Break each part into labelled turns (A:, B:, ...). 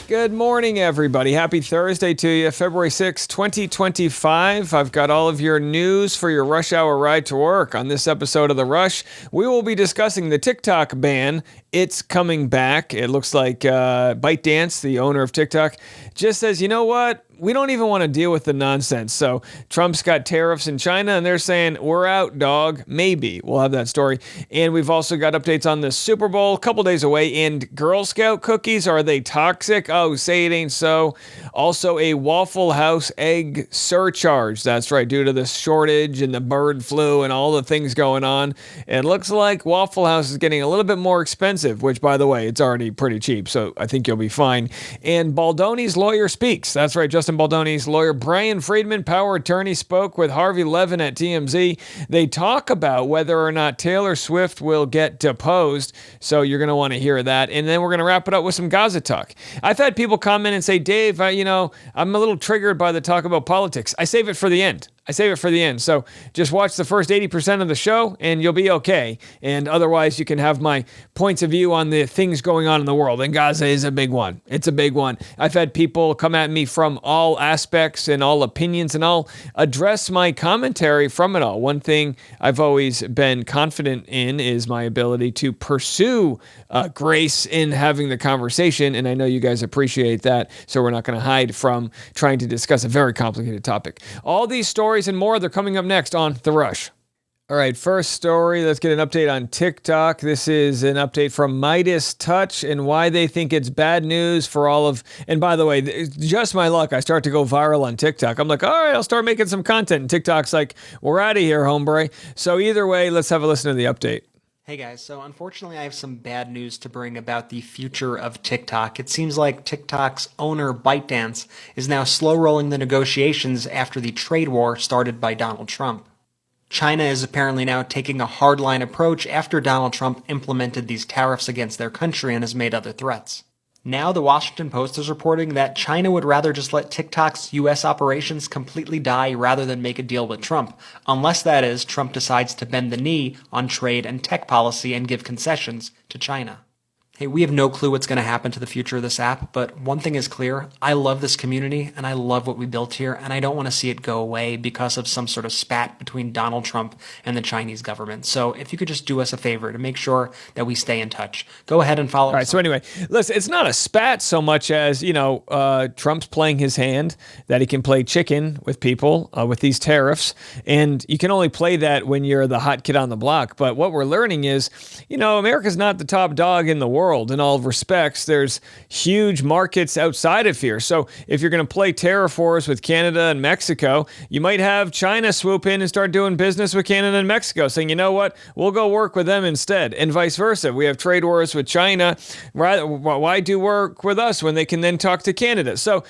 A: Good morning, everybody. Happy Thursday to you, February 6, 2025. I've got all of your news for your rush hour ride to work. On this episode of The Rush, we will be discussing the TikTok ban. It's coming back. It looks like ByteDance, the owner of TikTok, just says, you know what? We don't even want to deal with the nonsense. So Trump's got tariffs in China, and they're saying, we're out, dog. Maybe. We'll have that story. And we've also got updates on the Super Bowl, a couple days away. And Girl Scout cookies, are they toxic? Oh, say it ain't so. Also, a Waffle House egg surcharge. That's right, due to the shortage and the bird flu and all the things going on. It looks like Waffle House is getting a little bit more expensive, which, by the way, it's already pretty cheap. So I think you'll be fine. And Baldoni's lawyer speaks. That's right, Justin Baldoni's lawyer, Brian Friedman, power attorney, spoke with Harvey Levin at TMZ. They talk about whether or not Taylor Swift will get deposed, so you're going to want to hear that. And then we're going to wrap it up with some Gaza talk. I've had people comment and say, Dave, I'm a little triggered by the talk about politics. I save it for the end. So just watch the first 80% of the show and you'll be okay. And otherwise, you can have my points of view on the things going on in the world. And Gaza is a big one. It's a big one. I've had people come at me from all aspects and all opinions, and I'll address my commentary from it all. One thing I've always been confident in is my ability to pursue grace in having the conversation. And I know you guys appreciate that. So we're not going to hide from trying to discuss a very complicated topic. All these stories and more, they're coming up next on The Rush. All right, first story, let's get an update on TikTok. This is an update from Midas Touch and why they think it's bad news for all of, and by the way, just my luck, I start to go viral on TikTok. I'm like, all right, I'll start making some content. And TikTok's like, we're out of here, hombre. So either way, let's have a listen to the update.
B: Hey guys, so unfortunately I have some bad news to bring about the future of TikTok. It seems like TikTok's owner, ByteDance, is now slow-rolling the negotiations after the trade war started by Donald Trump. China is apparently now taking a hardline approach after Donald Trump implemented these tariffs against their country and has made other threats. Now the Washington Post is reporting that China would rather just let TikTok's U.S. operations completely die rather than make a deal with Trump, unless that is, Trump decides to bend the knee on trade and tech policy and give concessions to China. Hey, we have no clue what's going to happen to the future of this app, but one thing is clear. I love this community, and I love what we built here, and I don't want to see it go away because of some sort of spat between Donald Trump and the Chinese government. So if you could just do us a favor to make sure that we stay in touch, go ahead and follow us.
A: All right, so anyway, listen, it's not a spat so much as, Trump's playing his hand, that he can play chicken with people with these tariffs, and you can only play that when you're the hot kid on the block. But what we're learning is, America's not the top dog in the world. In all respects, there's huge markets outside of here. So if you're going to play tariff wars with Canada and Mexico, you might have China swoop in and start doing business with Canada and Mexico, saying, you know what, we'll go work with them instead, and vice versa. We have trade wars with China. Why do work with us when they can then talk to Canada? So,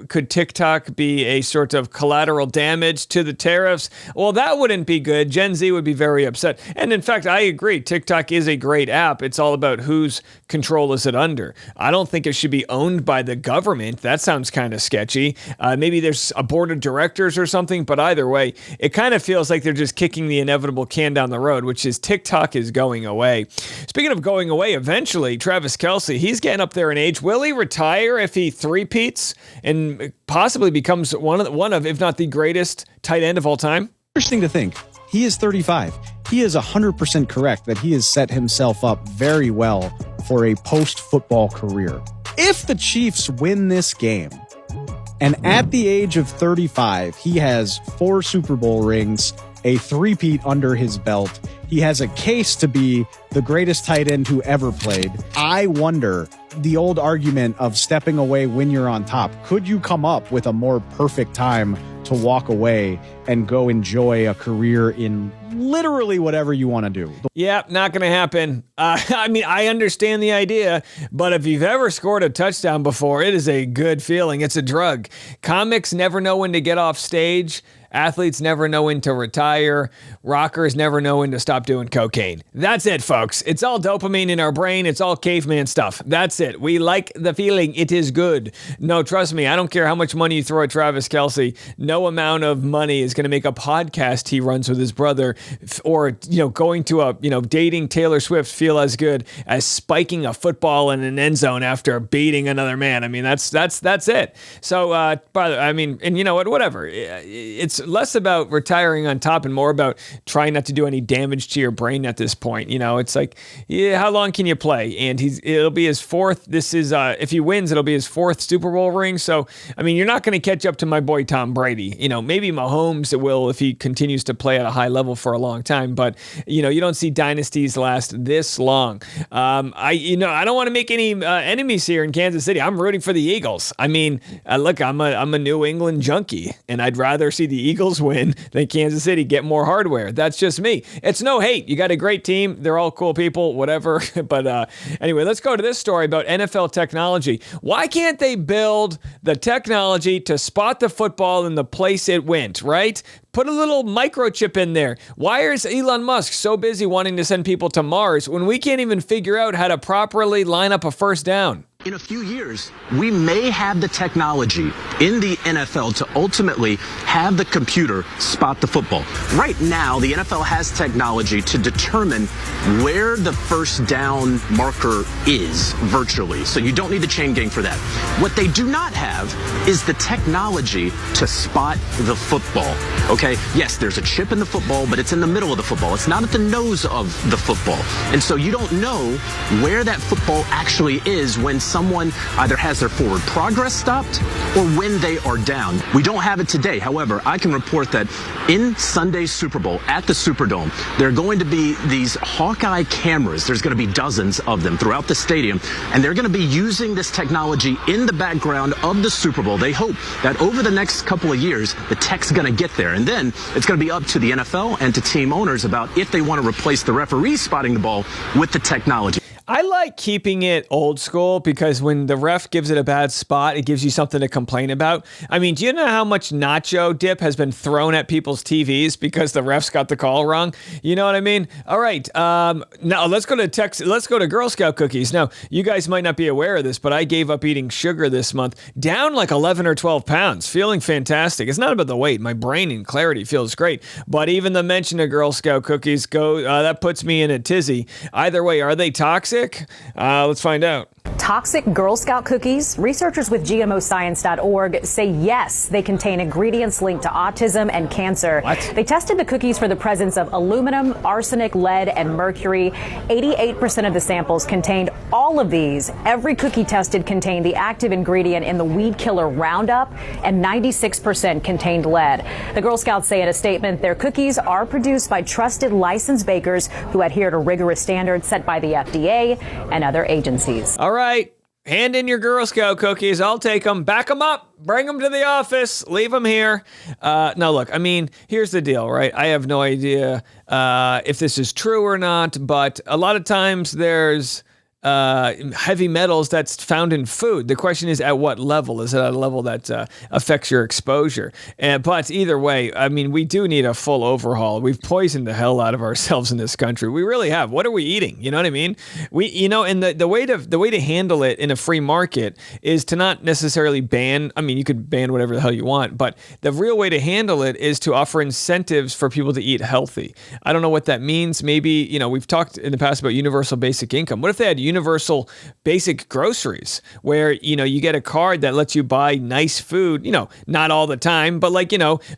A: could TikTok be a sort of collateral damage to the tariffs? Well, that wouldn't be good. Gen Z would be very upset. And in fact, I agree. TikTok is a great app. It's all about whose control is it under. I don't think it should be owned by the government. That sounds kind of sketchy. Maybe there's a board of directors or something, but either way, it kind of feels like they're just kicking the inevitable can down the road, which is TikTok is going away. Speaking of going away, eventually, Travis Kelce, he's getting up there in age. Will he retire if he three-peats and possibly becomes one of, if not the greatest tight end of all time?
C: Interesting to think. He is 35. He is 100% correct that he has set himself up very well for a post-football career. If the Chiefs win this game, and at the age of 35, he has 4 Super Bowl rings, a three-peat under his belt, he has a case to be the greatest tight end who ever played. I wonder, the old argument of stepping away when you're on top, could you come up with a more perfect time to walk away and go enjoy a career in literally whatever you want to do?
A: Yeah, not going to happen. I understand the idea, but if you've ever scored a touchdown before, it is a good feeling. It's a drug. Comics never know when to get off stage. Athletes never know when to retire. Rockers never know when to stop doing cocaine. That's it, folks. It's all dopamine in our brain. It's all caveman stuff. That's it. We like the feeling. It is good. No, trust me. I don't care how much money you throw at Travis Kelce. No no amount of money is going to make a podcast he runs with his brother or, going to dating Taylor Swift feel as good as spiking a football in an end zone after beating another man. I mean, that's it. So, and you know what, whatever. It's less about retiring on top and more about trying not to do any damage to your brain at this point. It's like, how long can you play? And it'll be his fourth. This is, if he wins, it'll be his fourth Super Bowl ring. So, I mean, you're not going to catch up to my boy Tom Brady. Maybe Mahomes will if he continues to play at a high level for a long time. But, you don't see dynasties last this long. I don't want to make any enemies here in Kansas City. I'm rooting for the Eagles. I mean, look, I'm a New England junkie, and I'd rather see the Eagles win than Kansas City get more hardware. That's just me. It's no hate. You got a great team. They're all cool people, whatever. But anyway, let's go to this story about NFL technology. Why can't they build the technology to spot the football in the place it went, right? Put a little microchip in there. Why is Elon Musk so busy wanting to send people to Mars when we can't even figure out how to properly line up a first down?
D: In a few years, we may have the technology in the NFL to ultimately have the computer spot the football. Right now, the NFL has technology to determine where the first down marker is virtually. So you don't need the chain gang for that. What they do not have is the technology to spot the football. Okay? Yes, there's a chip in the football, but it's in the middle of the football. It's not at the nose of the football. And so you don't know where that football actually is when someone either has their forward progress stopped or when they are down. We don't have it today. However, I can report that in Sunday's Super Bowl at the Superdome, there are going to be these Hawkeye cameras. There's going to be dozens of them throughout the stadium, and they're going to be using this technology in the background of the Super Bowl. They hope that over the next couple of years, the tech's going to get there, and then it's going to be up to the NFL and to team owners about if they want to replace the referees spotting the ball with the technology.
A: I like keeping it old school because when the ref gives it a bad spot, it gives you something to complain about. I mean, do you know how much nacho dip has been thrown at people's TVs because the refs got the call wrong? You know what I mean? All right. Now let's go to Let's go to Girl Scout cookies. Now, you guys might not be aware of this, but I gave up eating sugar this month, down like 11 or 12 pounds, feeling fantastic. It's not about the weight. My brain and clarity feels great, but even the mention of Girl Scout cookies that puts me in a tizzy. Either way, are they toxic? Let's find out.
E: Toxic Girl Scout cookies? Researchers with GMOscience.org say yes, they contain ingredients linked to autism and cancer.
A: What?
E: They tested the cookies for the presence of aluminum, arsenic, lead, and mercury. 88% of the samples contained all of these. Every cookie tested contained the active ingredient in the weed killer Roundup, and 96% contained lead. The Girl Scouts say in a statement their cookies are produced by trusted licensed bakers who adhere to rigorous standards set by the FDA and other agencies.
A: All right. Hand in your Girl Scout cookies. I'll take them. Back them up. Bring them to the office. Leave them here. Now, look, I mean, here's the deal, right? I have no idea if this is true or not, but a lot of times there's heavy metals that's found in food. The question is, at what level? Is it at a level that affects your exposure? But either way, I mean, we do need a full overhaul. We've poisoned the hell out of ourselves in this country. We really have. What are we eating? You know what I mean? And the way to handle it in a free market is to not necessarily ban. I mean, you could ban whatever the hell you want, but the real way to handle it is to offer incentives for people to eat healthy. I don't know what that means. Maybe, we've talked in the past about universal basic income. What if they had universal basic groceries where, you get a card that lets you buy nice food, not all the time, but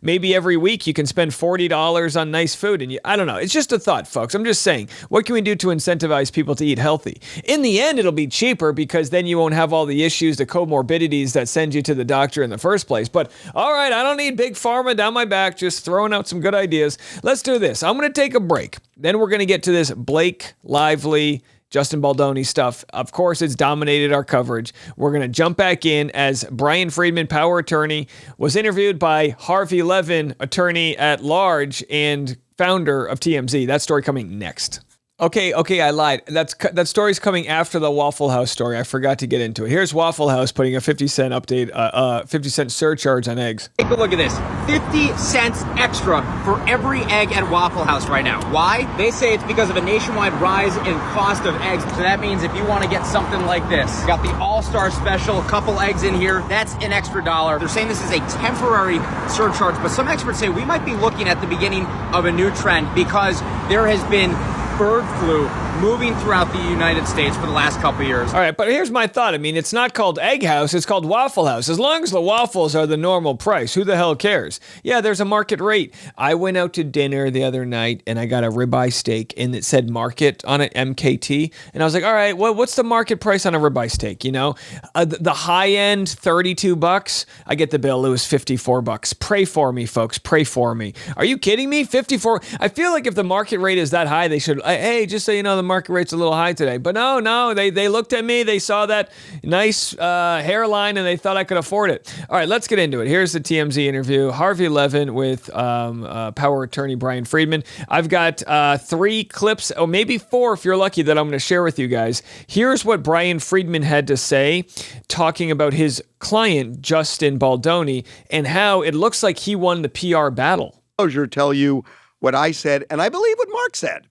A: maybe every week you can spend $40 on nice food. And I don't know. It's just a thought, folks. I'm just saying, what can we do to incentivize people to eat healthy? In the end, it'll be cheaper because then you won't have all the issues, the comorbidities that send you to the doctor in the first place. But all right, I don't need big pharma down my back, just throwing out some good ideas. Let's do this. I'm going to take a break. Then we're going to get to this Blake Lively, Justin Baldoni stuff. Of course, it's dominated our coverage. We're going to jump back in as Brian Friedman, power attorney, was interviewed by Harvey Levin, attorney at large and founder of TMZ. That story coming next. Okay, I lied. That story's coming after the Waffle House story. I forgot to get into it. Here's Waffle House putting a 50-cent update, 50-cent surcharge on eggs.
F: Take a look at this. 50 cents extra for every egg at Waffle House right now. Why? They say it's because of a nationwide rise in cost of eggs. So that means if you want to get something like this, got the All-Star Special, a couple eggs in here, that's an extra $1. They're saying this is a temporary surcharge, but some experts say we might be looking at the beginning of a new trend because there has been bird flu moving throughout the United States for the last couple of years.
A: All right, but here's my thought. I mean, it's not called Egg House, it's called Waffle House. As long as the waffles are the normal price, who the hell cares? Yeah, there's a market rate. I went out to dinner the other night and I got a ribeye steak and it said market on it, MKT. And I was like, all right, well, what's the market price on a ribeye steak? You know, the high end, $32. I get the bill. It was $54. Pray for me, folks. Pray for me. Are you kidding me? 54. I feel like if the market rate is that high, they should, hey, just so you know, the market rate's a little high today. But no, they looked at me, they saw that nice hairline, and they thought I could afford it. All right, let's get into it. Here's the TMZ interview. Harvey Levin with power attorney Brian Friedman. I've got 3 clips, or maybe 4 if you're lucky, that I'm going to share with you guys. Here's what Brian Friedman had to say, talking about his client, Justin Baldoni, and how it looks like he won the PR battle.
G: Tell you what I said, and I believe what Mark said.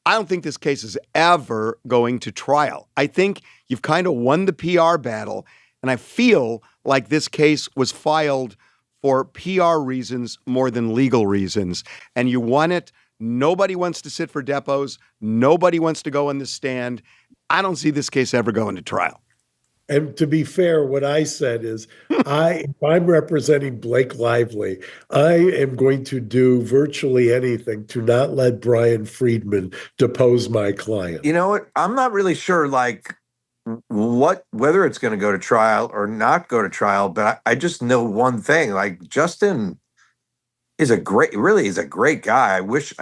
G: I don't think this case is ever going to trial. I think you've kind of won the PR battle, and I feel like this case was filed for PR reasons more than legal reasons, and you won it. Nobody wants to sit for depots. Nobody wants to go on the stand. I don't see this case ever going to trial.
H: And to be fair, what I said is, if I'm representing Blake Lively, I am going to do virtually anything to not let Brian Friedman depose my client.
I: You know what? I'm not really sure, whether it's going to go to trial or not go to trial. But I just know one thing: Justin is a great guy. I wish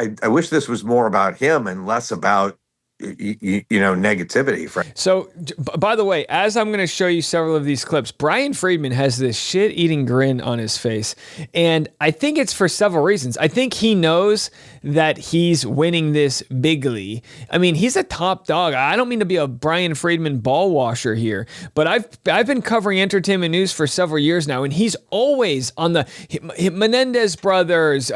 I: this was more about him and less about negativity.
A: So, by the way, as I'm going to show you several of these clips, Brian Friedman has this shit-eating grin on his face, and I think it's for several reasons. I think he knows that he's winning this bigly. I mean, he's a top dog. I don't mean to be a Brian Friedman ball washer here, but I've been covering entertainment news for several years now, and he's always on the Menendez brothers.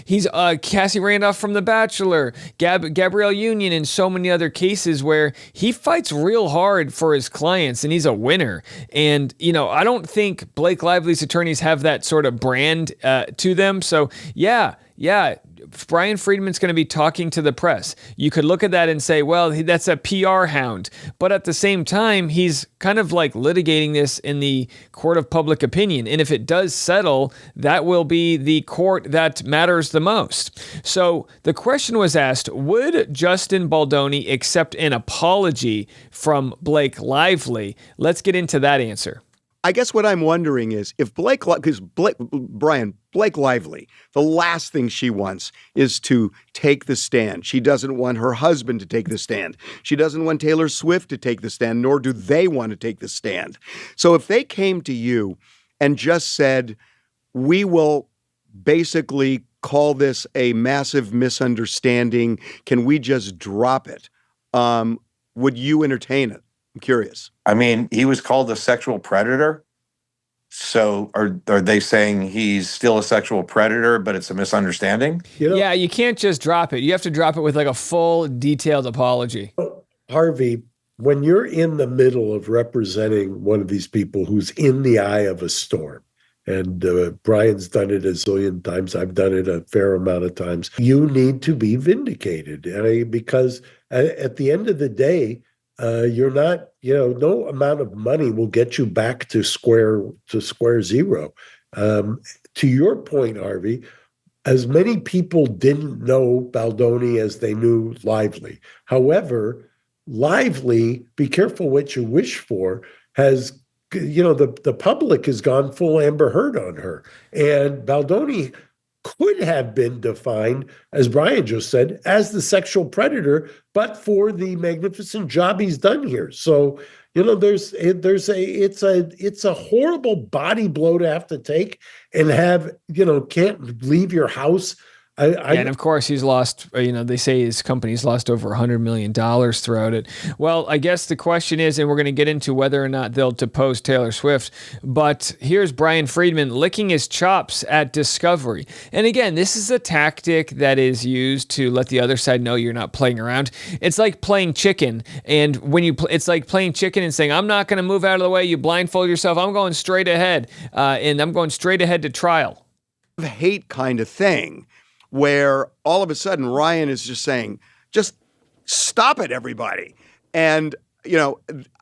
A: He's Cassie Randolph from The Bachelor, Gabrielle Union, and so many other cases where he fights real hard for his clients, and he's a winner. And, I don't think Blake Lively's attorneys have that sort of brand to them. So, yeah, Brian Friedman's going to be talking to the press. You could look at that and say, well, that's a PR hound. But at the same time, he's kind of like litigating this in the court of public opinion. And if it does settle, that will be the court that matters the most. So the question was asked, would Justin Baldoni accept an apology from Blake Lively? Let's get into that answer.
G: I guess what I'm wondering is if Blake Lively, the last thing she wants is to take the stand. She doesn't want her husband to take the stand. She doesn't want Taylor Swift to take the stand, nor do they want to take the stand. So if they came to you and just said, we will basically call this a massive misunderstanding, can we just drop it? Would you entertain it? I'm curious.
I: I mean, he was called a sexual predator. So are they saying he's still a sexual predator, but it's a misunderstanding?
A: Yeah, you can't just drop it. You have to drop it with like a full, detailed apology.
H: Harvey, when you're in the middle of representing one of these people who's in the eye of a storm, and Brian's done it a zillion times, I've done it a fair amount of times, you need to be vindicated. Because at the end of the day, you're not, no amount of money will get you back to square zero. To your point, Harvey, as many people didn't know Baldoni as they knew Lively. However, Lively, be careful what you wish for, has, the public has gone full Amber Heard on her. And Baldoni could have been defined, as Brian just said, as the sexual predator, but for the magnificent job he's done here. So, it's a horrible body blow to have to take and have, can't leave your house
A: And of course, he's lost, they say his company's lost over $100 million throughout it. Well, I guess the question is, and we're going to get into whether or not they'll depose Taylor Swift, but here's Brian Friedman licking his chops at Discovery. And again, this is a tactic that is used to let the other side know you're not playing around. It's like playing chicken. And it's like playing chicken and saying, I'm not going to move out of the way. You blindfold yourself. I'm going straight ahead. And I'm going straight ahead to trial.
G: Hate kind of thing, where all of a sudden Ryan is just saying, just stop it, everybody. And,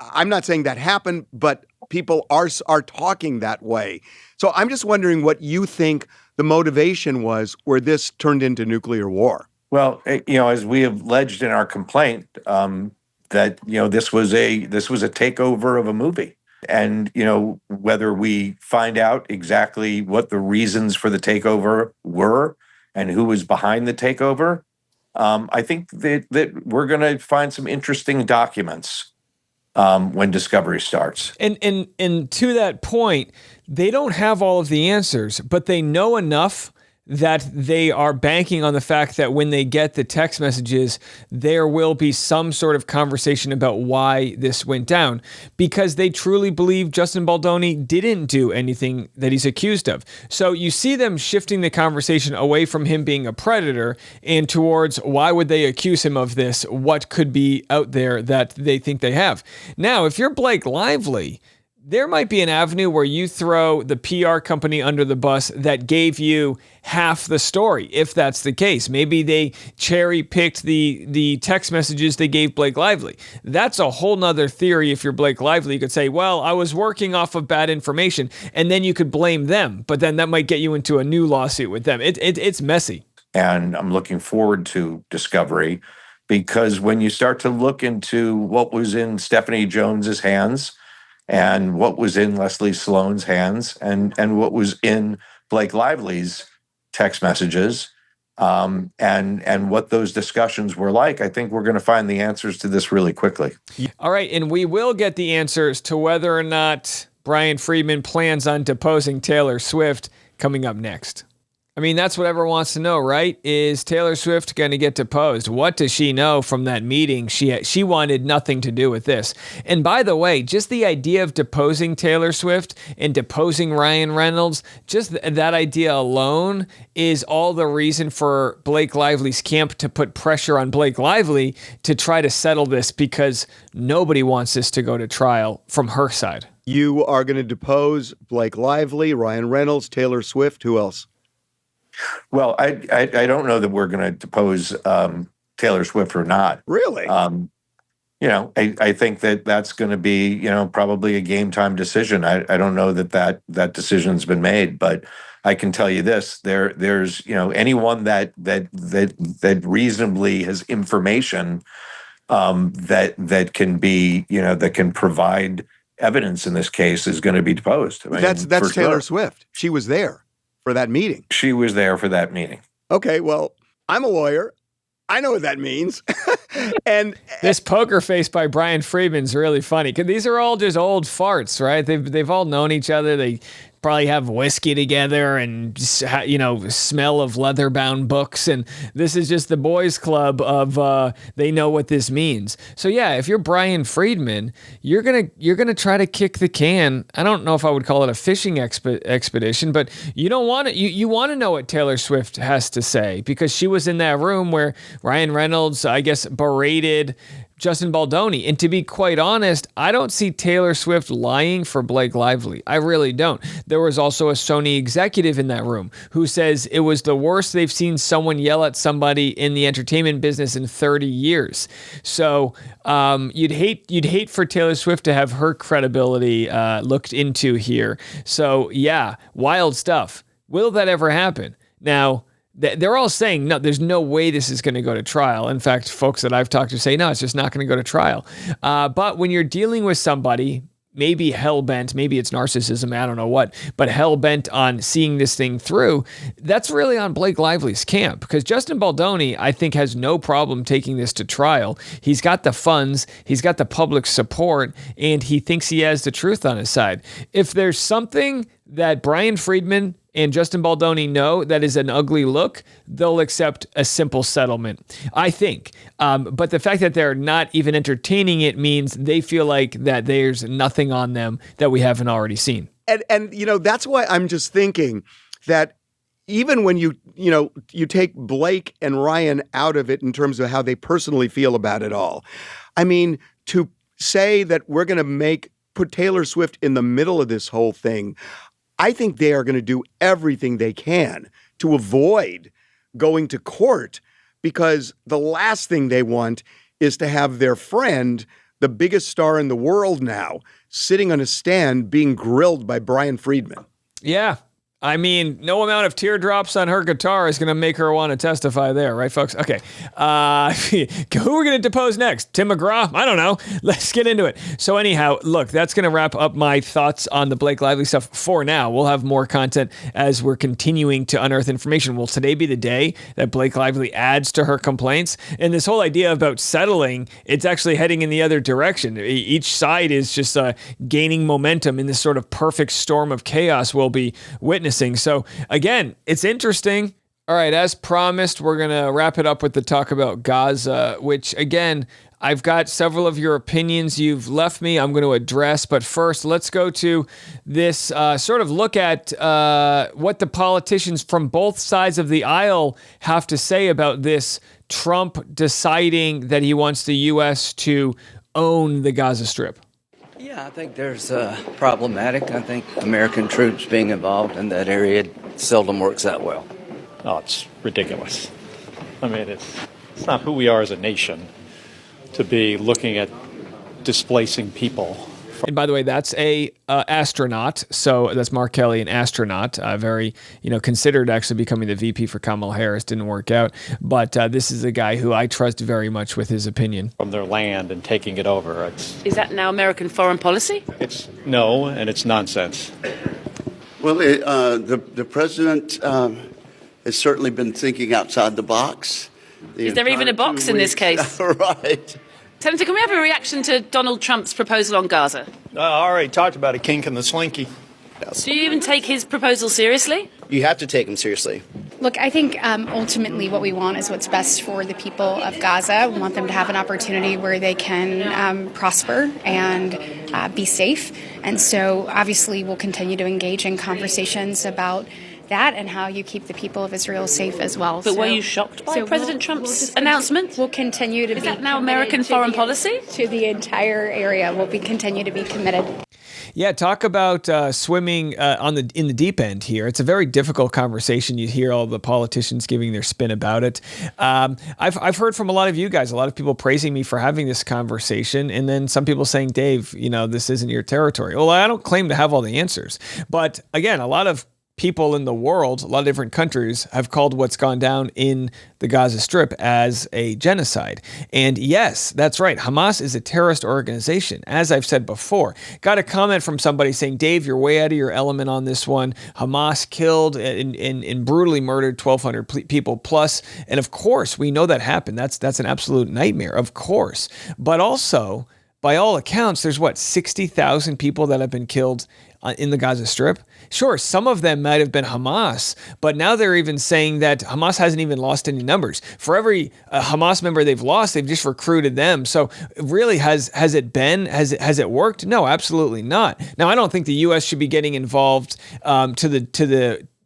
G: I'm not saying that happened, but people are talking that way. So I'm just wondering what you think the motivation was where this turned into nuclear war.
I: Well, as we have alleged in our complaint, that, this was a takeover of a movie. And, whether we find out exactly what the reasons for the takeover were and who was behind the takeover, I think that we're going to find some interesting documents when Discovery starts.
A: And to that point, they don't have all of the answers, but they know enough that they are banking on the fact that when they get the text messages, there will be some sort of conversation about why this went down, because they truly believe Justin Baldoni didn't do anything that he's accused of. So you see them shifting the conversation away from him being a predator and towards why would they accuse him of this? What could be out there that they think they have? Now, if you're Blake Lively, there might be an avenue where you throw the PR company under the bus that gave you half the story, if that's the case. Maybe they cherry-picked the text messages they gave Blake Lively. That's a whole nother theory. If you're Blake Lively, you could say, well, I was working off of bad information, and then you could blame them. But then that might get you into a new lawsuit with them. It's messy.
I: And I'm looking forward to Discovery, because when you start to look into what was in Stephanie Jones's hands, and what was in Leslie Sloan's hands, and what was in Blake Lively's text messages, and what those discussions were like, I think we're going to find the answers to this really quickly.
A: All right, and we will get the answers to whether or not Brian Friedman plans on deposing Taylor Swift coming up next. I mean, that's what everyone wants to know, right? Is Taylor Swift going to get deposed? What does she know from that meeting? She wanted nothing to do with this. And by the way, just the idea of deposing Taylor Swift and deposing Ryan Reynolds, just that idea alone is all the reason for Blake Lively's camp to put pressure on Blake Lively to try to settle this, because nobody wants this to go to trial from her side.
G: You are going to depose Blake Lively, Ryan Reynolds, Taylor Swift. Who else?
I: Well, I don't know that we're going to depose Taylor Swift or not.
G: Really?
I: I think that's going to be, probably a game time decision. I don't know that decision's been made, but I can tell you this: there's anyone that reasonably has information that can be that can provide evidence in this case is going to be deposed. I mean,
G: that's Taylor Swift. She was there for that meeting.
I: She was there for that meeting.
G: Okay, well, I'm a lawyer. I know what that means. And
A: this poker face by Brian Friedman's really funny, because these are all just old farts, right? They've all known each other. They probably have whiskey together and smell of leather-bound books, and this is just the boys' club of they know what this means. So yeah, if you're Brian Friedman, you're gonna try to kick the can. I don't know if I would call it a fishing expedition, but you don't want it. You want to know what Taylor Swift has to say, because she was in that room where Ryan Reynolds, I guess, berated Justin Baldoni. And to be quite honest, I don't see Taylor Swift lying for Blake Lively. I really don't. There was also a Sony executive in that room who says it was the worst they've seen someone yell at somebody in the entertainment business in 30 years. So you'd hate for Taylor Swift to have her credibility looked into here. So yeah, wild stuff. Will that ever happen? Now, they're all saying, no, there's no way this is going to go to trial. In fact, folks that I've talked to say, no, it's just not going to go to trial. But when you're dealing with somebody, maybe hell-bent, maybe it's narcissism, I don't know what, but hell-bent on seeing this thing through, that's really on Blake Lively's camp, because Justin Baldoni, I think, has no problem taking this to trial. He's got the funds, he's got the public support, and he thinks he has the truth on his side. If there's something that Brian Friedman and Justin Baldoni know that is an ugly look, they'll accept a simple settlement, I think. But the fact that they're not even entertaining it means they feel like that there's nothing on them that we haven't already seen.
G: And that's why I'm just thinking that even when you take Blake and Ryan out of it in terms of how they personally feel about it all, I mean, to say that we're going to put Taylor Swift in the middle of this whole thing, I think they are going to do everything they can to avoid going to court, because the last thing they want is to have their friend, the biggest star in the world now, sitting on a stand being grilled by Brian Friedman.
A: Yeah. I mean, no amount of teardrops on her guitar is going to make her want to testify there, right, folks? Okay. Who are we going to depose next? Tim McGraw? I don't know. Let's get into it. So anyhow, look, that's going to wrap up my thoughts on the Blake Lively stuff for now. We'll have more content as we're continuing to unearth information. Will today be the day that Blake Lively adds to her complaints? And this whole idea about settling, it's actually heading in the other direction. Each side is just gaining momentum in this sort of perfect storm of chaos we'll be witnessing. So again, it's interesting. All right, as promised, we're going to wrap it up with the talk about Gaza, which again, I've got several of your opinions you've left me I'm going to address. But first, let's go to this sort of look at what the politicians from both sides of the aisle have to say about this Trump deciding that he wants the U.S. to own the Gaza Strip.
J: Yeah, I think there's problematic. I think American troops being involved in that area seldom works that well.
K: Oh, it's ridiculous. I mean, it's not who we are as a nation to be looking at displacing people.
A: And by the way, that's a astronaut. So that's Mark Kelly, an astronaut, very, considered actually becoming the VP for Kamala Harris. Didn't work out. But this is a guy who I trust very much with his opinion.
K: From their land and taking it over.
L: Is that now American foreign policy?
K: No, and it's nonsense.
M: Well, the president has certainly been thinking outside the box.
L: Is there even a box in this case?
M: Right.
L: Senator, can we have a reaction to Donald Trump's proposal on Gaza?
N: I already talked about a kink in the slinky.
L: Do you even take his proposal seriously?
N: You have to take him seriously.
O: Look, I think ultimately what we want is what's best for the people of Gaza. We want them to have an opportunity where they can prosper and be safe. And so obviously we'll continue to engage in conversations about that and how you keep the people of Israel safe as well.
L: But were you shocked by President Trump's announcement?
O: We'll continue to be
L: that now American foreign policy?
O: To the entire area. We'll continue to be committed.
A: Yeah, talk about swimming in the deep end here. It's a very difficult conversation. You hear all the politicians giving their spin about it. I've heard from a lot of you guys, a lot of people praising me for having this conversation, and then some people saying, Dave, this isn't your territory. Well, I don't claim to have all the answers. But again, a lot of people in the world, a lot of different countries have called what's gone down in the Gaza Strip as a genocide. And yes, that's right. Hamas is a terrorist organization. As I've said before, got a comment from somebody saying, Dave, you're way out of your element on this one. Hamas killed and brutally murdered 1,200 people plus. And of course, we know that happened. That's an absolute nightmare, of course. But also, by all accounts, there's 60,000 people that have been killed in the Gaza Strip. Sure, some of them might have been Hamas, but now they're even saying that Hamas hasn't even lost any numbers. For every Hamas member they've lost, they've just recruited them. So really, has it worked? No, absolutely not. Now, I don't think the U.S. should be getting involved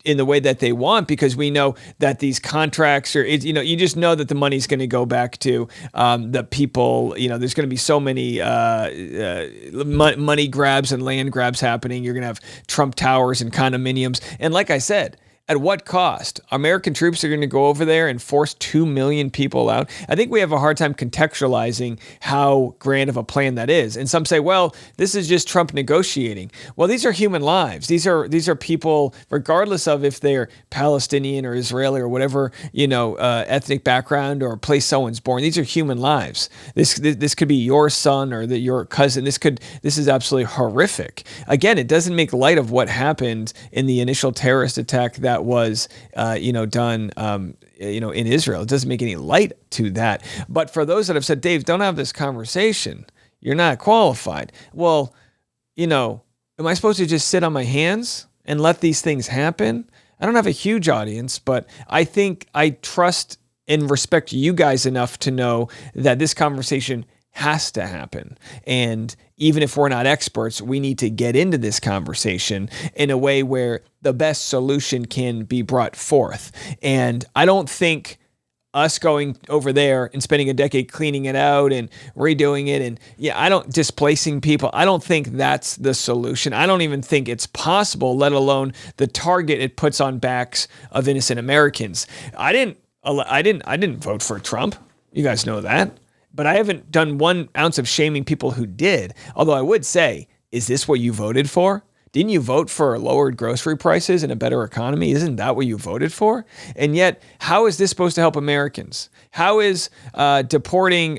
A: in the way that they want, because we know that these contracts are, you just know that the money's going to go back to the people. There's going to be so many money grabs and land grabs happening. You're going to have Trump towers and condominiums. And like I said, at what cost? American troops are going to go over there and force 2 million people out. I think we have a hard time contextualizing how grand of a plan that is. And some say, well, this is just Trump negotiating. Well, these are human lives. These are people, regardless of if they're Palestinian or Israeli or whatever, ethnic background or place someone's born. These are human lives. This could be your son or your cousin. This is absolutely horrific. Again, it doesn't make light of what happened in the initial terrorist attack that was, done, in Israel. It doesn't make any light to that. But for those that have said, Dave, don't have this conversation, you're not qualified. Well, am I supposed to just sit on my hands and let these things happen. I don't have a huge audience, but I think I trust and respect you guys enough to know that this conversation has to happen. And even if we're not experts, we need to get into this conversation in a way where the best solution can be brought forth. And I don't think us going over there and spending a decade cleaning it out and redoing it and displacing people, I don't think that's the solution. I don't even think it's possible, let alone the target it puts on backs of innocent Americans. I didn't vote for Trump. You guys know that. But I haven't done 1 ounce of shaming people who did. Although I would say, is this what you voted for? Didn't you vote for lowered grocery prices and a better economy? Isn't that what you voted for? And yet, how is this supposed to help Americans? How is deporting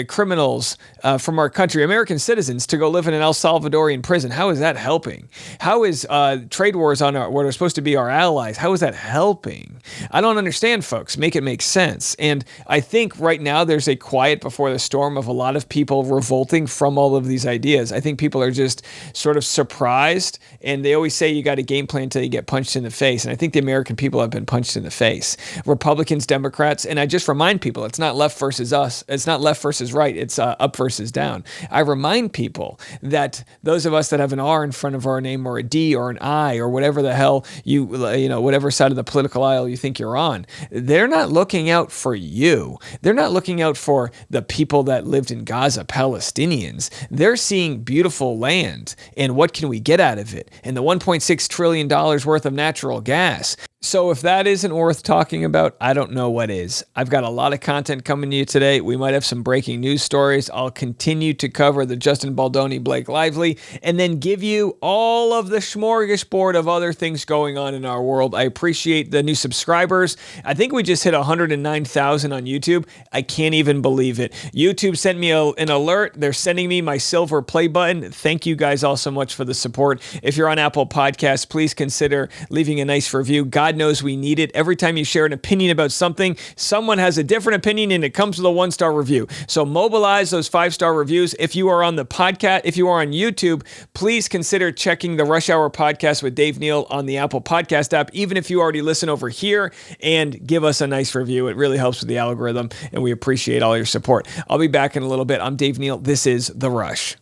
A: criminals from our country, American citizens, to go live in an El Salvadorian prison? How is that helping? How is trade wars on what are supposed to be our allies? How is that helping? I don't understand, folks. Make it make sense. And I think right now there's a quiet before the storm of a lot of people revolting from all of these ideas. I think people are just sort of surprised. And they always say you got a game plan until you get punched in the face. And I think the American people have been punched in the face. Republicans, Democrats, and I just remind people it's not left versus us. It's not left versus right. It's up versus down. I remind people that those of us that have an R in front of our name or a D or an I or whatever the hell whatever side of the political aisle you think you're on, they're not looking out for you. They're not looking out for the people that lived in Gaza, Palestinians. They're seeing beautiful land and what can we get out of it, and the $1.6 trillion worth of natural gas. So if that isn't worth talking about, I don't know what is. I've got a lot of content coming to you today. We might have some breaking news stories. I'll continue to cover the Justin Baldoni, Blake Lively, and then give you all of the smorgasbord of other things going on in our world. I appreciate the new subscribers. I think we just hit 109,000 on YouTube. I can't even believe it. YouTube sent me an alert. They're sending me my silver play button. Thank you guys all so much for the support. If you're on Apple Podcasts, please consider leaving a nice review. God knows we need it. Every time you share an opinion about something, someone has a different opinion and it comes with a 1-star review. So mobilize those 5-star reviews. If you are on the podcast, if you are on YouTube, please consider checking the Rush Hour podcast with Dave Neal on the Apple Podcast app, even if you already listen over here, and give us a nice review. It really helps with the algorithm, and we appreciate all your support. I'll be back in a little bit. I'm Dave Neal. This is The Rush.